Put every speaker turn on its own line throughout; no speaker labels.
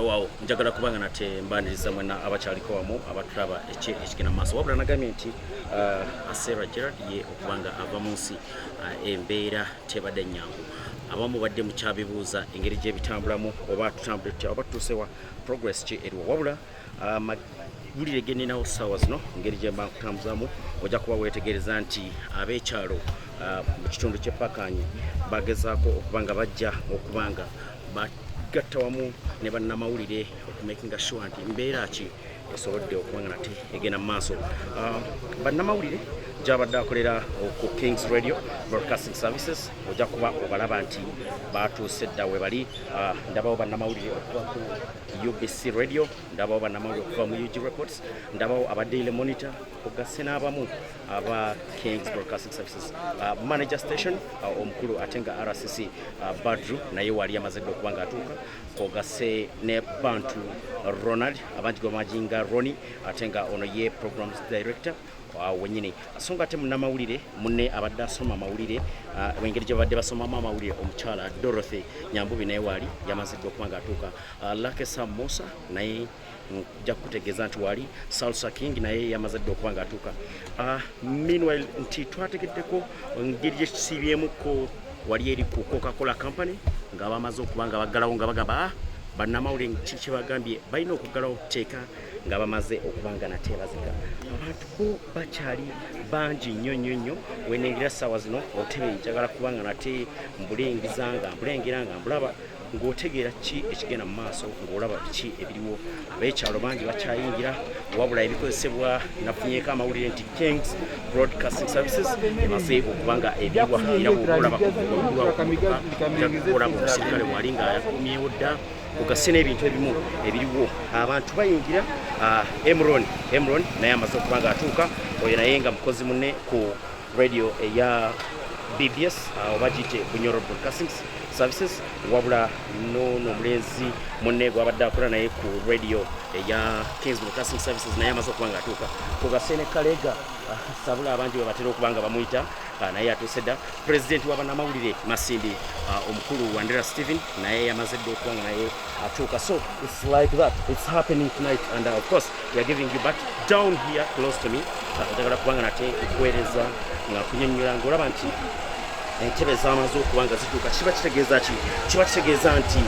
Wow, njagala kubanga nate mbaniriza mwena abachaliko wamu abatulaba ekigena maaso wabula nagamye nti Asera Gerald ye okubanga ava munsi embeera tebadde nnyangu abamu badde mukyabibuuza engeri gyebitambulamu oba tutambule tutya oba tutuusewa progress ki eriwo wabula bulire geninawo ssaawa zino engeri gye mba nkutambuzamu ojja kuba weetegereza nti ab'ekyalo mu kitundu ky'e Pakanyi bagezaako okubanga bajja okubanga gatta wamu ne bannamawulire okumakinga sure nti mbeera ki esobodde okubanga nate egenda mu maaso. Bannamawulire gyabadde akolera ku King's Radio Broadcasting Services ojja kuba obalaba nti batuuse dda we bali. Ndabawo bannamawulire okuva ku UBC Radio, ndabawo bannamawulire okuva mu UG Records, ndabawo aba Daily Monitor ogasse n'abamu aba King's Broadcasting Services manager station omukulu atenga RCC Badru naye wali amazedde okubanga atuuka ogasse ne Bantu Ronald abangi gwamajinga Roni atenga ono ye programs director wenyini asonga ate munnamawulire munne abadde asoma amawulire engeri gye babadde basomamu amawulire omukyala Dorothy Nyambubi naye wali yamazidde okubanga atuuka. Lakesa Musa naye nja kutegeeza nti wali Salsa King naye yamazidde okubanga atuuka. Meanwhile nti twategeddeko engeri gyekisiibyemuko wali eri ku Coca-Cola Company nga bamaze okubanga baggalawo nga bagamba bannamawulire kiki bagambye balina okuggalawo teeka nga bamaze okubanga nate bazika abantu bo bakyali bangi nnyo wenengera ssaawa zino otebe njagala kubanga nate mbulengera nga mbulaba ng'otegeera ki ekigenda mu maaso ng'olaba biki ebiriwo. Ab'ekyalo bangi bakyayingira wabula ebikozesebwa nafunyeeko amawulire nti King's Broadcasting Services emaze okubanga ebiwa era bw'olaba olaba omusirikale wali nga yakumyewo dda ugasse n'ebintu ebimu ebiriwo abantu bayingira. Emron naye amaze okubanga atuuka oyo naye nga mukozi munne ku radio eya BBS oba giyite Bunyoro Broadcasting Services wabula n'omulenzi munne gwabadde akola naye ku radio eya King's Broadcasting Services naye amaze okubanga atuuka kugasse ne Kalega sabula abangi webatera okubanga bamuyita naye atuuse dda. President w'abannamawulire Masindi omukulu Wandera Stephen naye yamazedde okubanga naye atuuka. So it's like that, it's happening tonight and of course we are giving you back down here close to me njagala kubanga nate okuweereza nga kunyonnyola ng'olaba nti entebe zamaze okubanga zituuka. Kiba kitegeeza ki? Kiba kitegeeza nti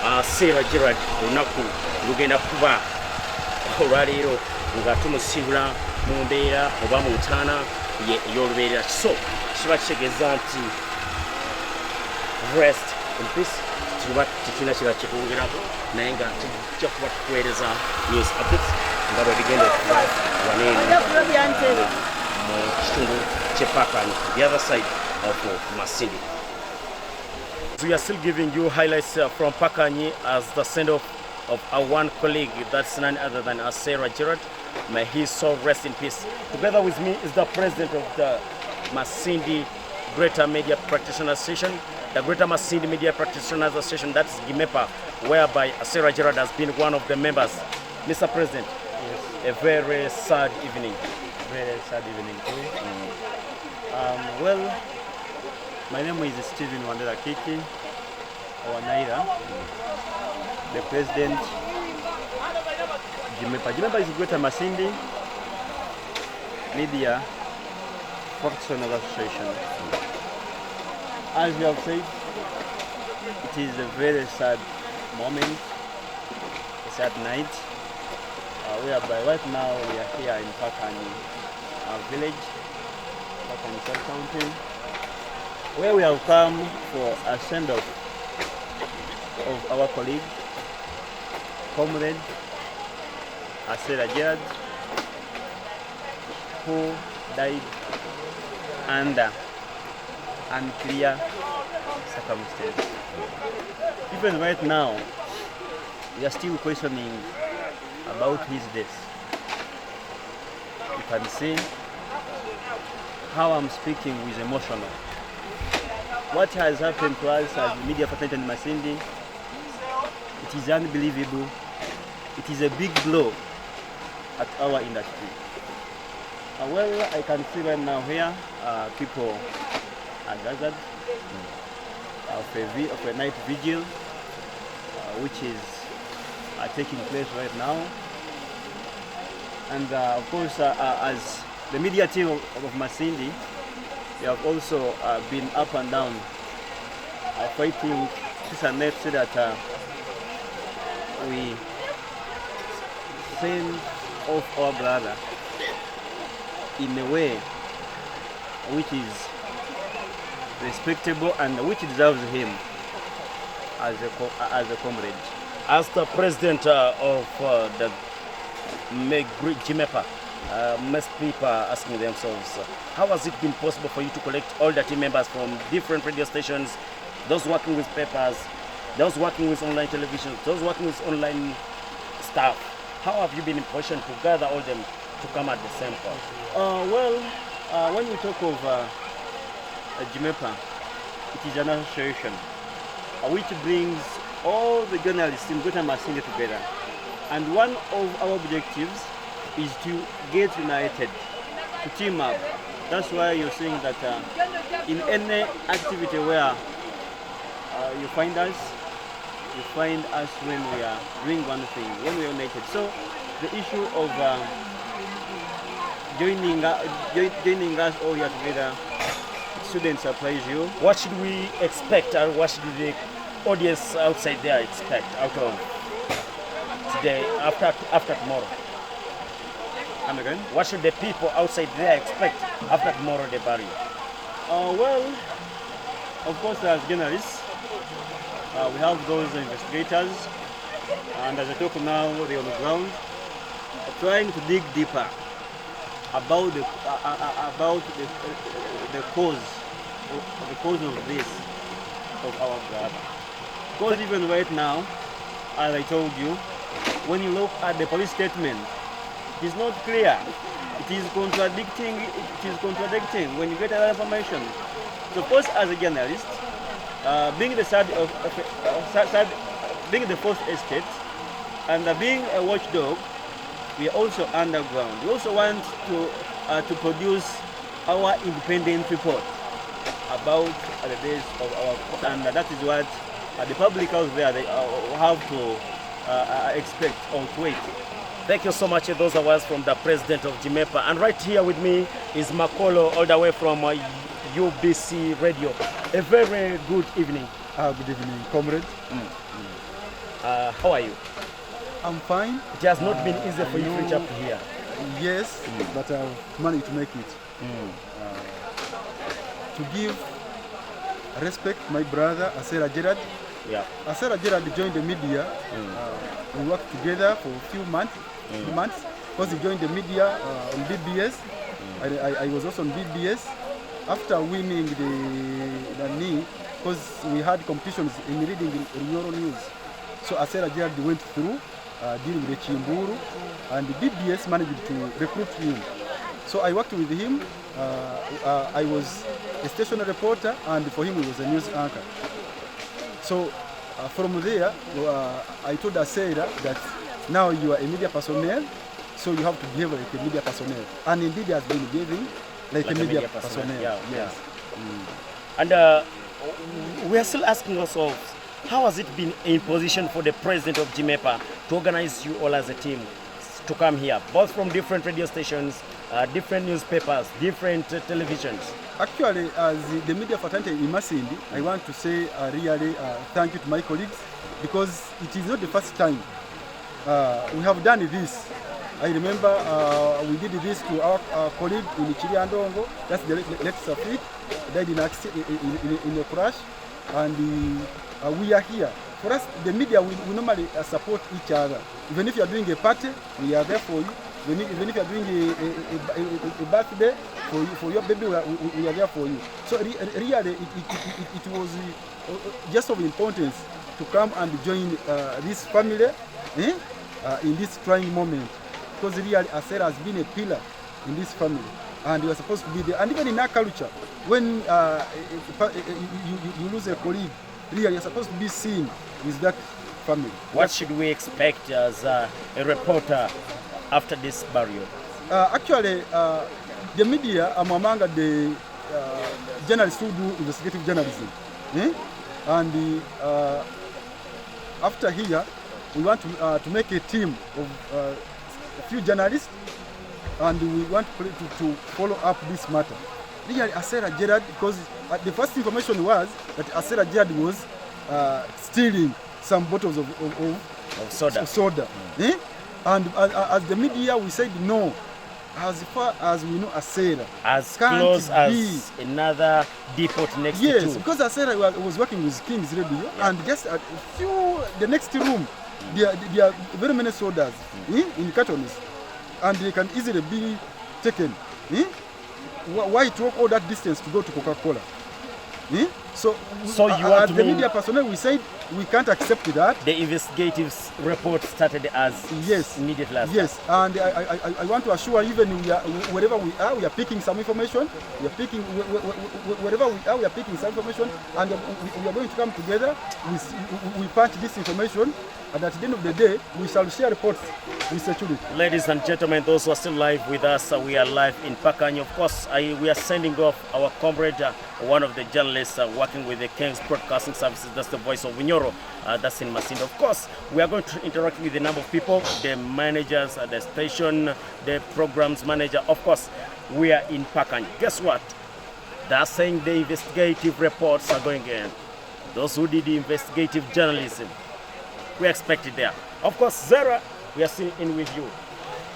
Asera Gerald olunaku lugenda kuba olwaleero nga tumusibula mu mbeera oba mu ntaana ey'olubeerera. So kiba kitegeeza nti rest in peace kiba tekirina kirala kyetwongerako naye nga tujja kuba tukuweereza news updates nga bwe bigenda okuba waneeno mu kitundu ky'e Pakanyi, the other side of Masindi. We are still giving you highlights from Pakanyi as the send-off of our one colleague, that's none other than Asera Gerald, May his soul rest in peace. Together with me is the president of the Masindi Greater Media Practitioners Association, the Greater Masindi Media Practitioners Association, that's GIMEPA, whereby Asera Gerald has been one of the members. Mr. President,
Yes,
a very sad evening.
very sad evening too. Well, my name is Stephen Wandera Kiki Wanaira, the president GIMEPA. GIMEPA is Greater Masindi Media Practitioners Association. As you have said, it is a very sad moment, a sad night. Whereby right now we are here in PAKANYI village, PAKANYI sub-county, where we have come for a send-off of our colleague, comrade Asera Gerald, who died under unclear circumstances. Even right now, we are still questioning about his death. You can see how I'm speaking with emotional. What has happened to us as media fraternity in Masindi, it is unbelievable. It is a big blow at our industry. Well, I can see right now here, people are gathered of a night vigil, which is taking place right now. And of course, as the media team of Masindi, we have also been up and down fighting this and that so that we send off our brother in a way which is respectable and which deserves him as a comrade.
As the president of the GIMEPA, most people are asking themselves, how has it been possible for you to collect all the team members from different radio stations, those working with papers, those working with online television, those working with online staff? How have you been in position to gather all them to come at the same point?
When we talk of GIMEPA, it is an association which brings all the journalists in Greater Masindi together. And one of our objectives is to get united, to team up. That's why you're seeing that in any activity where you find us when we are doing one thing, when we are united. So the issue of joining us all here together shouldn't surprise you.
What should we expect, and what should the audience outside there expect out of today, after tomorrow?
Come again?
What should the people outside there expect after tomorrow the burial?
Well, of course, as journalists, we have those investigators, and as I talk now, they're on the ground, trying to dig deeper about the cause of this, of our brother. Because even right now, as I told you, when you look at the police statement, it is not clear. It is contradicting. When you get other information. So, of course, as a journalist, being the being the fourth estate, and being a watchdog, we are also underground. We also want to produce our independent report about the days of our, and that is what the public out there they have to expect or to wait.
Thank you so much. Those are words from the president of GIMEPA. And right here with me is Makolo, all the way from UBC Radio. A very good evening.
Good evening, comrade.
How are you?
I'm fine.
It has not been easy for you to reach up to here.
Yes, but I've managed to make it. To give respect my brother Asera Gerald.
Yeah.
Asera Gerald joined the media. We worked together for a few months. Because he joined the media on BBS. I was also on BBS. After winning the knee, because we had competitions in reading rural news. So Asera Gerald went through dealing with Chimburu, and the BBS managed to recruit him. So I worked with him. I was a station reporter, and for him he was a news anchor. So from there, I told Asera that now you are a media personnel, so you have to behave like a media personnel. And indeed he has been behaving like a media personnel.
Yeah,
yes.
yeah. And we are still asking ourselves, how has it been in position for the president of GMEPA to organize you all as a team to come here, both from different radio stations, different newspapers, different televisions?
Actually, as the media fraternity in Masindi, I want to say really thank you to my colleagues, because it is not the first time we have done this. I remember we did this to our colleague in Chiriandongo, that's the late Safik, died in a crash, and we are here. For us, the media, we normally support each other. Even if you are doing a party, we are there for you. Even if you are doing a birthday for your baby, we are there for you. So really, it was just of importance to come and join this family in this trying moment. Because really, Asera has been a pillar in this family, and we are supposed to be there. And even in our culture, when you lose a colleague, really, you're supposed to be seen with that family.
What should we expect as a reporter after this burial?
Actually, the media are among the journalists who do investigative journalism. And after here, we want to make a team of a few journalists, and we want to follow up this matter. Really, Asera Gerald, because the first information was that Asera Gerald was stealing some bottles of soda. And as the media, we said no. As far as we know, Asera
as close as another depot next to.
Yes, because Asera was working with King's Radio, and just a few, the next room, there are very many sodas in cartons, and they can easily be taken. Why to walk all that distance to go to Coca-Cola? So you as the media personnel, we said we can't accept that.
The investigative report started as immediately last.
Yes, and I want to assure, even wherever we are picking some information. We are picking wherever we are picking some information, and we are going to come together. We punch this information, and at the end of the day, we shall share reports with security.
Ladies and gentlemen, those who are still live with us, we are live in PAKANYI. Of course, we are sending off our comrade, one of the journalists working with the King's Broadcasting Services. That's the voice of Vinyoro. That's in Masindi. Of course, we are going to interact with a number of people, the managers at the station, the programs manager. Of course, we are in PAKANYI. Guess what? They're saying the investigative reports are going in. Those who did the investigative journalism, we expected there. Of course, Zara, we are still in with you.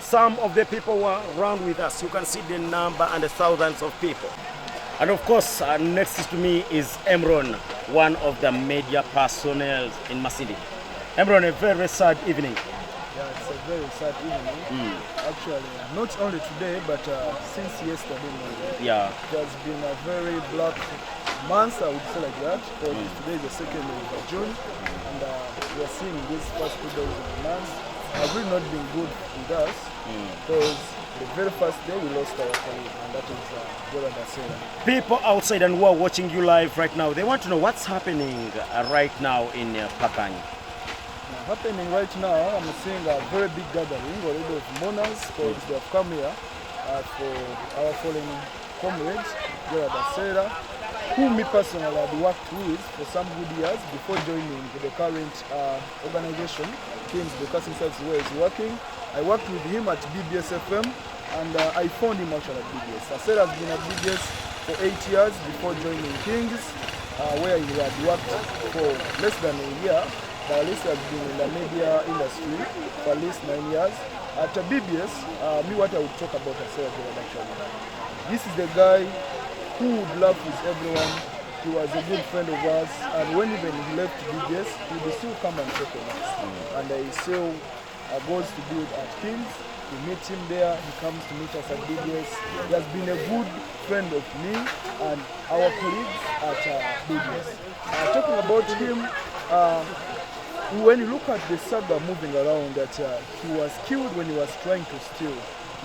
Some of the people were around with us. You can see the number and the thousands of people. And of course, next to me is Emron, one of the media personnel in Masindi. Emron, a very sad evening.
Yeah, it's a very sad evening. Actually, not only today, but since yesterday morning.
Yeah.
It has been a very black month, I would say like that, because today is the 2nd of June, and we are seeing these first 2 days of the month have really not been good with us, because the very first day we lost our colleague, and that is Gerald Asera.
People outside and who are watching you live right now, they want to know what's happening right now in PAKANYI.
Happening right now, I'm seeing a very big gathering already of mourners, because they have come here for our fallen comrade, Gerald Asera, who me personally had worked with for some good years before joining the current organization, King's Broadcasting Services, where he's working. I worked with him at BBS FM, and I found him actually at BBS. Asera has been at BBS for 8 years before joining King's, where he had worked for less than a year, but at least has been in the media industry for at least 9 years. At BBS, what I would talk about Asera Gerald actually. This is the guy who would laugh with everyone. He was a good friend of ours, and when even he left BBS, he would still come and talk to us. And he still goes to be at King's. We meet him there, he comes to meet us at BBS. He has been a good friend of me and our colleagues at BBS. Talking about him, when you look at the saga moving around that he was killed when he was trying to steal,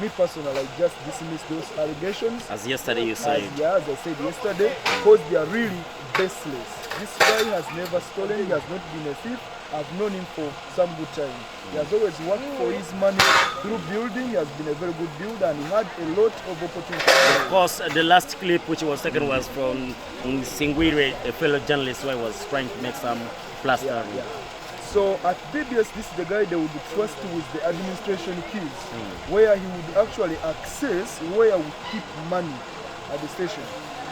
me personally, I just dismiss those allegations.
As yesterday you said.
As I said yesterday, because they are really baseless. This guy has never stolen, he has not been a thief. I've known him for some good time. He has always worked for his money through building. He has been a very good builder and he had a lot of opportunities.
Of course, the last clip which was taken was from Singwire, a fellow journalist who was trying to make some plaster.
Yeah. So at BBS, this is the guy they would trust with the administration keys, where he would actually access where we keep money at the station.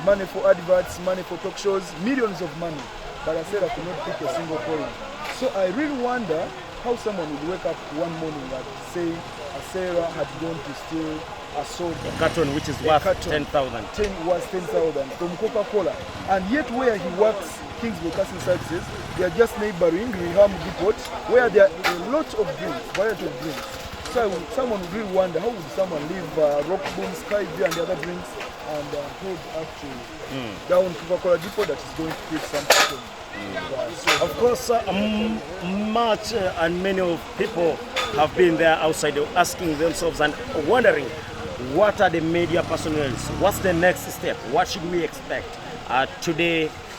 Money for adverts, money for talk shows, millions of money. But I said I could not pick a single coin. So I really wonder how someone would wake up one morning and say Asera had gone to steal a soda.
A carton which is worth 10,000.
Was 10,000 from Coca-Cola. And yet where he works, King's Broadcasting Services, they are just neighboring Reham Depot, where there are a lot of drinks, variety of drinks. So someone would really wonder how would someone leave Rock Boom, Sky View and the other drinks and head up to down Coca-Cola Depot that is going to create some problem.
Of course, much and many of people have been there outside asking themselves and wondering what are the media personnel, what's the next step, what should we expect?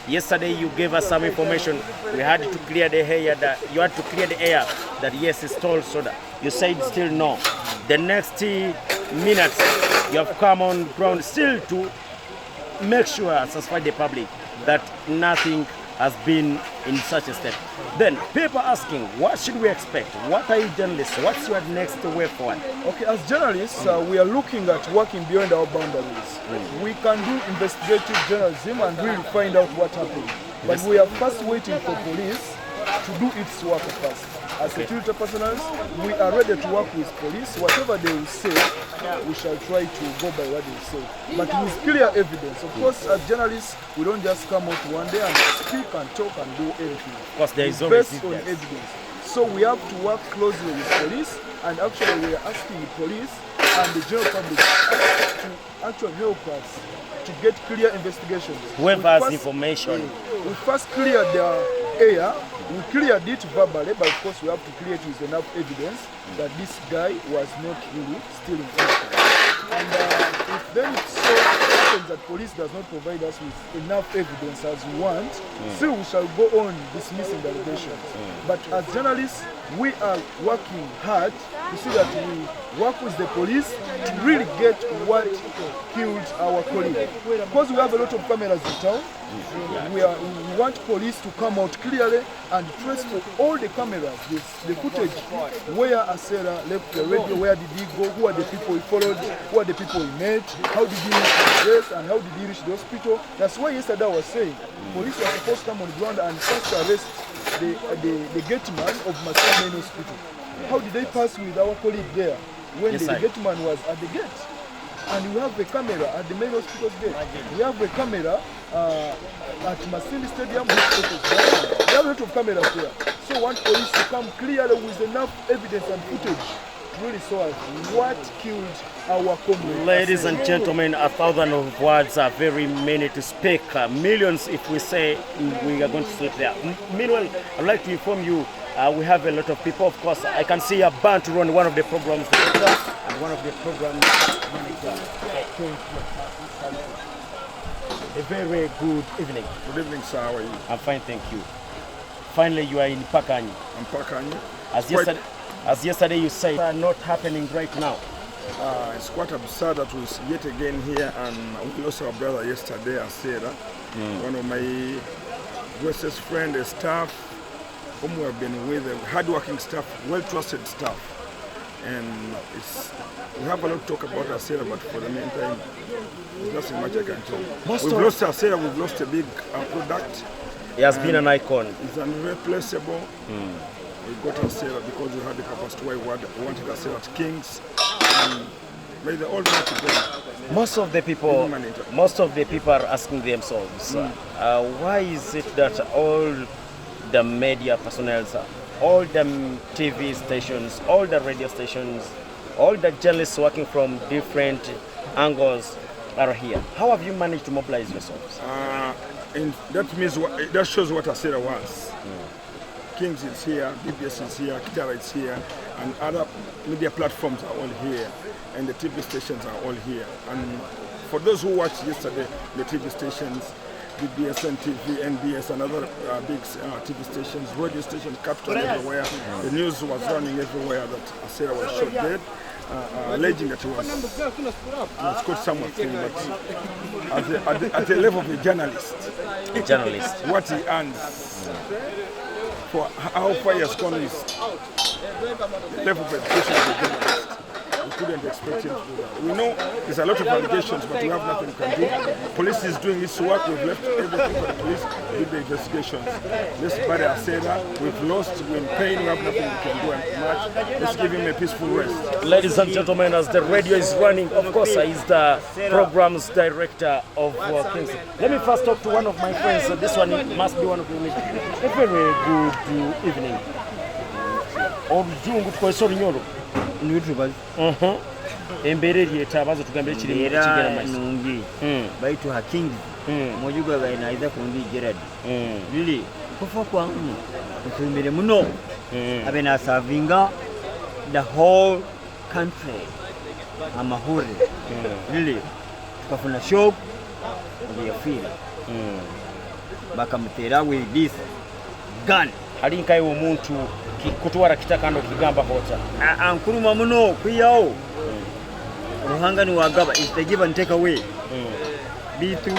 Yesterday you gave us some information. We had to clear the air. You had to clear the air that yes, it's stole soda. You said still no. The next minutes you have come on ground still to make sure, satisfy the public that nothing has been in such a step. Then people asking, what should we expect? What are you journalists? What's your next way forward?
Okay, as journalists, we are looking at working beyond our boundaries. We can do investigative journalism and really find out what happened. But we are first waiting for police to do its work first. As security personnel, we are ready to work with police. Whatever they will say, we shall try to go by what they say. But with clear evidence. Of course, as journalists, we don't just come out one day and speak and talk and do everything.
Of course, there is always
based on evidence. So we have to work closely with police, and actually we are asking the police and the general public to actually help us to get clear investigations.
Whoever has information.
We first cleared their air. We cleared it verbally, but of course we have to clear it with enough evidence that this guy was not really stealing anything. And if then it so happens that police does not provide us with enough evidence as we want, still we shall go on dismissing the allegations. But as journalists, we are working hard to see that we work with the police to really get what killed our colleague. Because we have a lot of cameras in town, we want police to come out clearly and trace for all the cameras, the footage, where Asera left the radio, where did he go, who are the people he followed, who are the people he met, how did he reach the place, and how did he reach the hospital. That's why yesterday I was saying, police were supposed to come on the ground and first arrest the gate man of Masai Main Hospital. How did they pass with our colleague there when the gate man was at the gate? And we have a camera at the main hospital's gate. We have a camera at Masindi Stadium. We have a lot of cameras there. So we want police to come clearly with enough evidence and footage to really show us what killed our comrades.
Ladies and gentlemen, 1,000 of words are very many to speak. Millions if we say we are going to sleep there. Meanwhile, I'd like to inform you we have a lot of people. Of course, I can see a band to run one of the programs and one of the programs manager. A very good evening.
Good evening, sir. How are you?
I'm fine, thank you. Finally, you are in PAKANYI.
I'm PAKANYI.
As yesterday you said, are not happening right now.
It's quite absurd that we're yet again here, and we lost our brother yesterday, Asera, one of my closest friends, a staff, whom we have been with, hard-working staff, well-trusted staff. And we have a lot to talk about Asera, but for the meantime, there's nothing much I can tell. We've lost Asera, we've lost a big product.
He has been an icon.
It's irreplaceable. We got Asera because we had the capacity why we wanted Asera at King's. May the old man to go.
Most of the people are asking themselves, why is it that all the media personnel, all the TV stations, all the radio stations, all the journalists working from different angles are here? How have you managed to mobilize yourselves?
That shows what Asera was. Kings is here, BBS is here, Kitara is here, and other media platforms are all here, and the TV stations are all here. And for those who watched yesterday, the TV stations, BBS and TV, NBS, and other big TV stations, radio stations, Capital everywhere. The news was running everywhere that Asera was shot dead, alleging that he was caught somewhere. But at the level of a journalist, what he earns, for how far he has gone is the level of education of a journalist. We couldn't expect him to do that. We know there's a lot of allegations, but we have nothing we can do. Police is doing its work. We've left everything for the police to do the investigations. Let's bury Asera. We've lost. We're in pain. We have nothing we can do much. Let's give him a peaceful rest.
Ladies and gentlemen, as the radio is running, of course, he's the program's director of Kings. Let me first talk to one of my friends. So this one must be one of the A very good evening. Obujungu tukozesa olunyolo. Embeera eryeta abazo tugambire kiri kigera maisi
nungi baitu hakingi mojuga bainaiza kundi Gerald lili kufa kwangu kutumbire muno abena servinga the whole country amahuri lili tukafuna shock ya feel bakamutera with this gun
halinkai omuntu kutwara kitakando kigamba hota
ankuruma muno kwiyawo ruhanga ni wagaba is the give and take away B2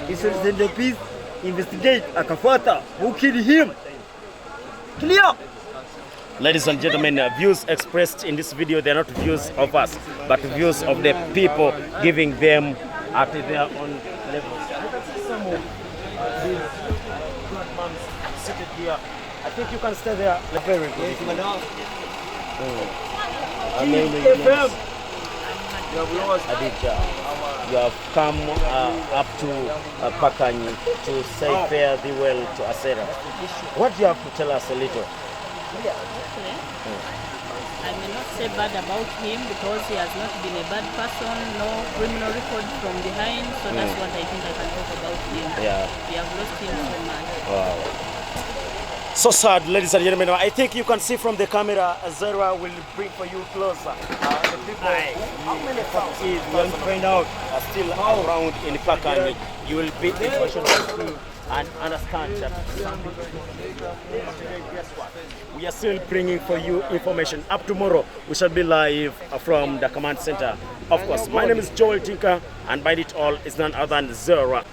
is the peace investigate akafuata who killed him clear.
Ladies and gentlemen, views expressed in this video, they are not views of us, but views of the people, giving them at their own levels. Some of these good moms seated here. I think you can stay there. Very good. Aditya, you have come up to Pakanyi to say fare thee well to Asera. What do you have to tell us a little?
I may not say bad about him because he has not been a bad person, no criminal record from behind, so that's what I think I can talk about him.
Yeah.
We have lost him so much.
Wow. So sad, ladies and gentlemen. I think you can see from the camera, Asera will bring for you closer. The people, how many families will find out are still around in Pakanyi. You will be information to see and understand that guess what? We are still bringing for you information. Up tomorrow, we shall be live from the command center. Of course, my name is Joel Tinker, and by it all is none other than Asera.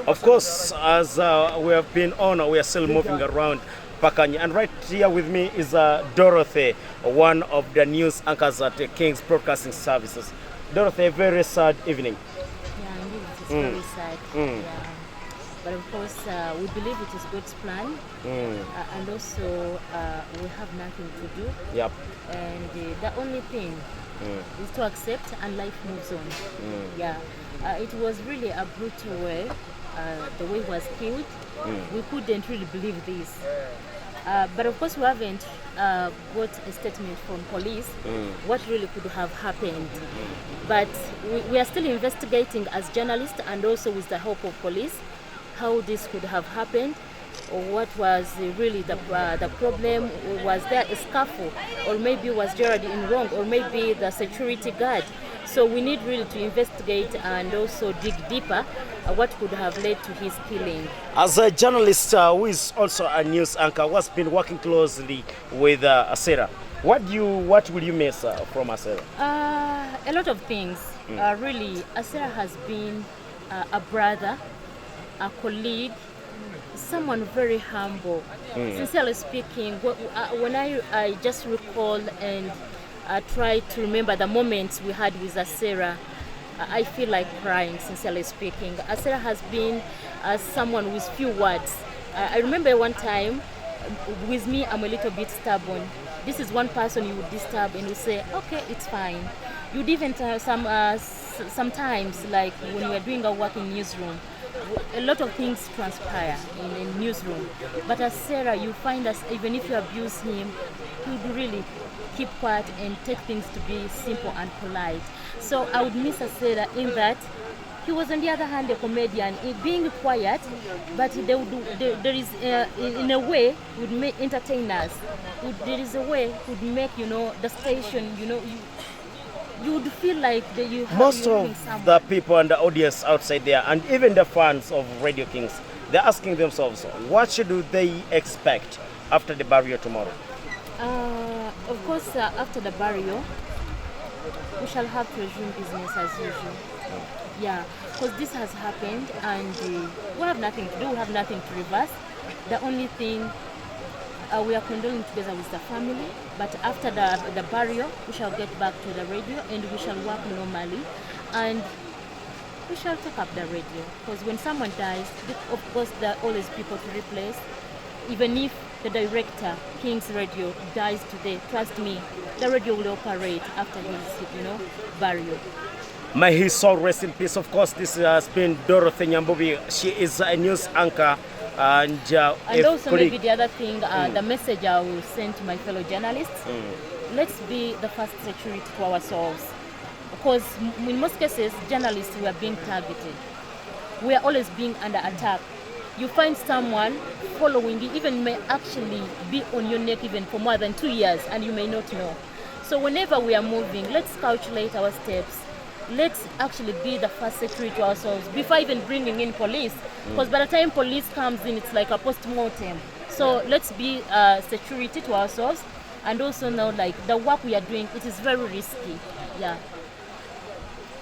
Of course, as we have been on, we are still moving around Pakanyi. And right here with me is Dorothy, one of the news anchors at King's Broadcasting Services. Dorothy, a very sad evening.
Yeah, indeed, it is very sad. Yeah. But of course, we believe it is God's plan, and also we have nothing to do.
Yep.
And the only thing is to accept, and life moves on. Yeah, it was really a brutal way, the way he was killed. We couldn't really believe this. But of course, we haven't got a statement from police what really could have happened. But we are still investigating as journalists, and also with the help of police, how this could have happened, or what was really the problem. Was there a scuffle, or maybe was Gerald in wrong, or maybe the security guard? So we need really to investigate and also dig deeper what could have led to his killing.
As a journalist who is also a news anchor, who has been working closely with Asera, what will you miss from Asera?
A lot of things. Really, Asera has been a brother, a colleague, someone very humble. Sincerely speaking, when I just recall and try to remember the moments we had with Asera, I feel like crying, sincerely speaking. Asera has been someone with few words. I remember one time, with me, I'm a little bit stubborn. This is one person you would disturb and you say, okay, it's fine. You'd even sometimes, like when we're doing our work in newsroom, a lot of things transpire in a newsroom. But Asera, you find us, even if you abuse him, he would really keep quiet and take things to be simple and polite. So I would miss Asera in that he he was on the other hand a comedian, being quiet, but there is in a way would entertain us. There is a way would make the station you would feel like that you have
Most of the people and the audience outside there, and even the fans of Radio Kings, they're asking themselves, what should they expect after the burial tomorrow?
Of course, after the burial, we shall have to resume business as usual. Yeah, because this has happened and we have nothing to do, we have nothing to reverse. The only thing, we are condoling together with the family, but after the burial, we shall get back to the radio and we shall work normally and we shall take up the radio. Because when someone dies, of course there are always people to replace. Even if the director, King's Radio, dies today, trust me, the radio will operate after his, burial.
May his soul rest in peace. Of course, this has been Dorothy Nyambubi. She is a news anchor and
also maybe the other thing, the message I will send to my fellow journalists, let's be the first security to ourselves. Because in most cases, journalists, we are being targeted. We are always being under attack. You find someone following you, even may actually be on your neck even for more than 2 years and you may not know. So whenever we are moving, let's calculate our steps. Let's actually be the first security to ourselves before even bringing in police. Because by the time police comes in, it's like a post-mortem. So let's be security to ourselves and also know like the work we are doing, it is very risky. Yeah.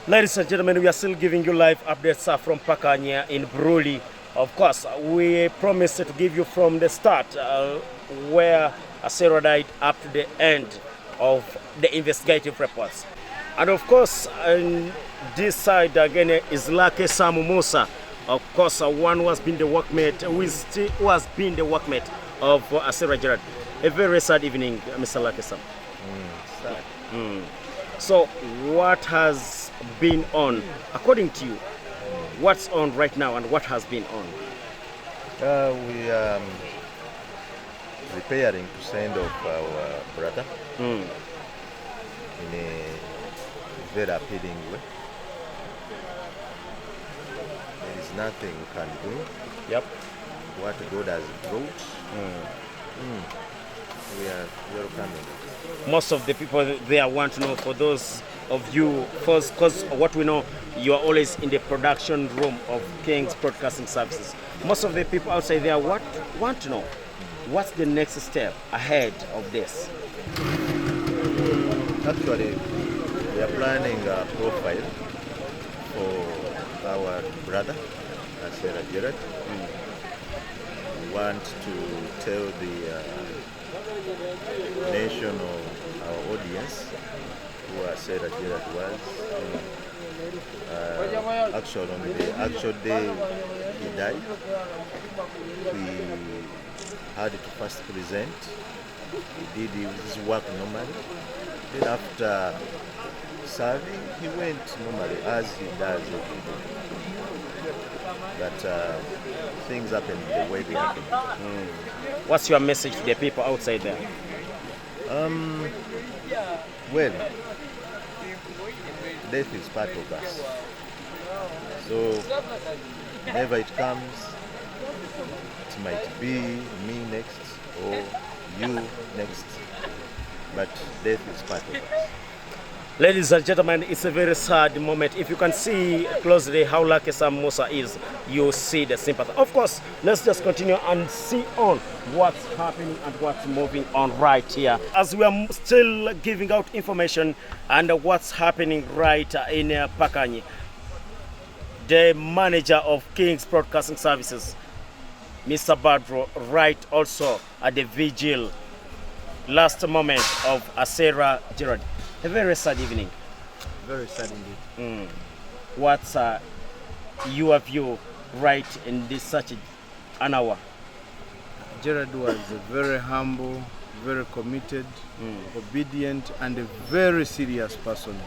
Ladies and gentlemen, we are still giving you live updates from PAKANYI in Bruli. Of course, we promised to give you from the start where Asera died up to the end of the investigative reports. And of course, on this side again is Lake Samu Musa. Of course, one who has been the workmate, who has been the workmate of Asera Gerald. A very sad evening, Mr. Lake Sam.
Sad.
So, what has been on, according to you, what's on right now and what has been on?
We are preparing to send off our brother in a very appealing way. There is nothing we can do.
Yep.
What God has brought, we are welcoming.
Most of the people there want to know, for those of you, because what we know, you are always in the production room of King's Broadcasting Services. Most of the people outside there want to know, what's the next step ahead of this?
Actually, we are planning a profile for our brother, Asera Gerald. We want to tell the nation or our audience who Asera Gerald was. Actually, on the actual day he died, we had to first present. He did his work normally. Then after serving, he went normally as he does every day. But things happen the way they happen.
What's your message to the people outside there?
Well, death is part of us. So whenever it comes, it might be me next or you next, but death is part of us.
Ladies and gentlemen, it's a very sad moment. If you can see closely how lucky Sam Musa is, you see the sympathy. Of course, let's just continue and see on what's happening and what's moving on right here. As we are still giving out information and what's happening right in PAKANYI, the manager of King's Broadcasting Services, Mr. Badro, right also at the vigil, last moment of Asera Gerald. A very sad evening.
Very sad indeed.
What's your view right in this such an hour?
Gerald was a very humble, very committed, obedient, and a very serious person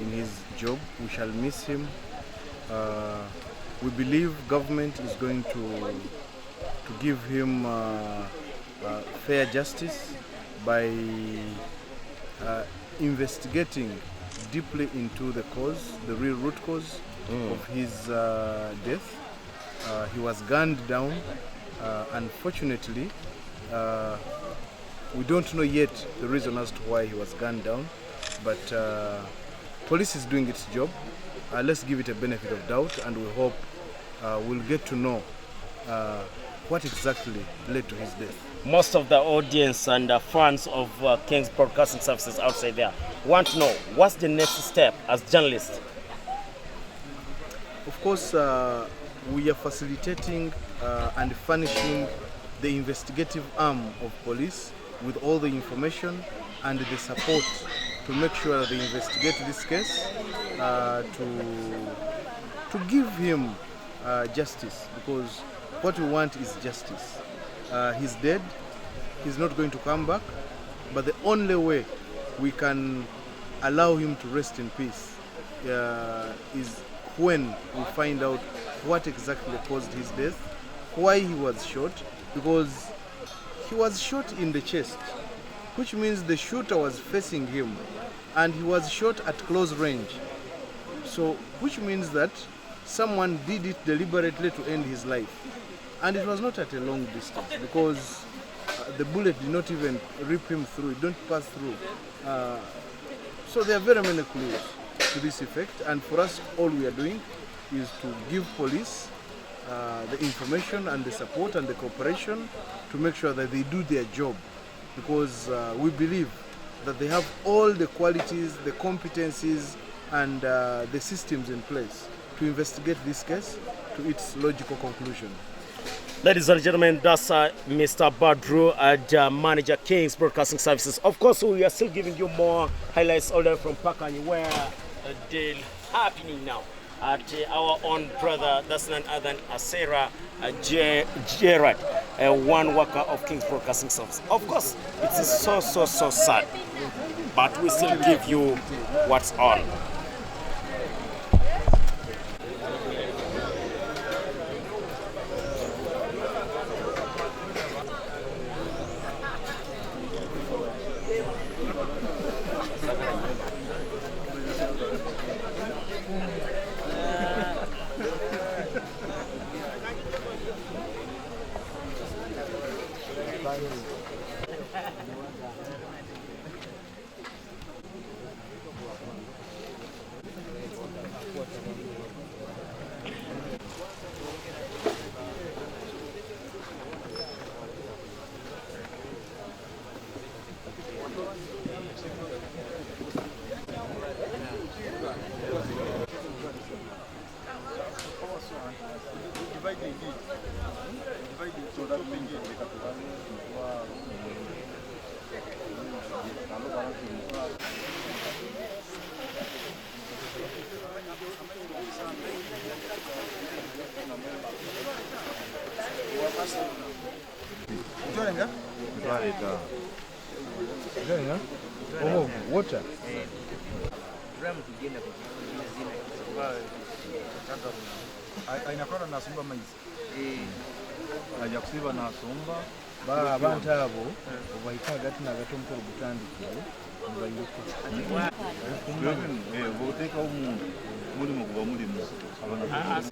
in his job. We shall miss him. We believe government is going to give him fair justice by investigating deeply into the cause, the real root cause,
of his death. He was gunned down. Unfortunately, we don't know yet the reason as to why he was gunned down, but police is doing its job. Let's give it a benefit of doubt, and we hope we'll get to know what exactly led to his death.
Most of the audience and fans of King's Broadcasting Services outside there want to know what's the next step as journalists.
Of course, we are facilitating and furnishing the investigative arm of police with all the information and the support to make sure that they investigate this case, to give him justice, because what we want is justice. He's dead, he's not going to come back, but the only way we can allow him to rest in peace is when we find out what exactly caused his death, why he was shot, because he was shot in the chest, which means the shooter was facing him and he was shot at close range. So, which means that someone did it deliberately to end his life. And it was not at a long distance, because the bullet did not even rip him through, it didn't pass through. So there are very many clues to this effect, and for us all we are doing is to give police the information and the support and the cooperation to make sure that they do their job, because we believe that they have all the qualities, the competencies and the systems in place to investigate this case to its logical conclusion.
Ladies and gentlemen, that's Mr. Badru and Manager King's Broadcasting Services. Of course, we are still giving you more highlights all the way from PAKANYI, where they're happening now at our own brother, that's none other than Asera Gerald, one worker of King's Broadcasting Services. Of course, it is so sad, but we still give you what's on.
Oh, water. Inakwenda nasumba maize. Aja kusiba nasumba. Ba abantu abo obahika gati na gato mukuru gutandikire mubayiko. Boteka umuntu muri mu kuba muri mu abana.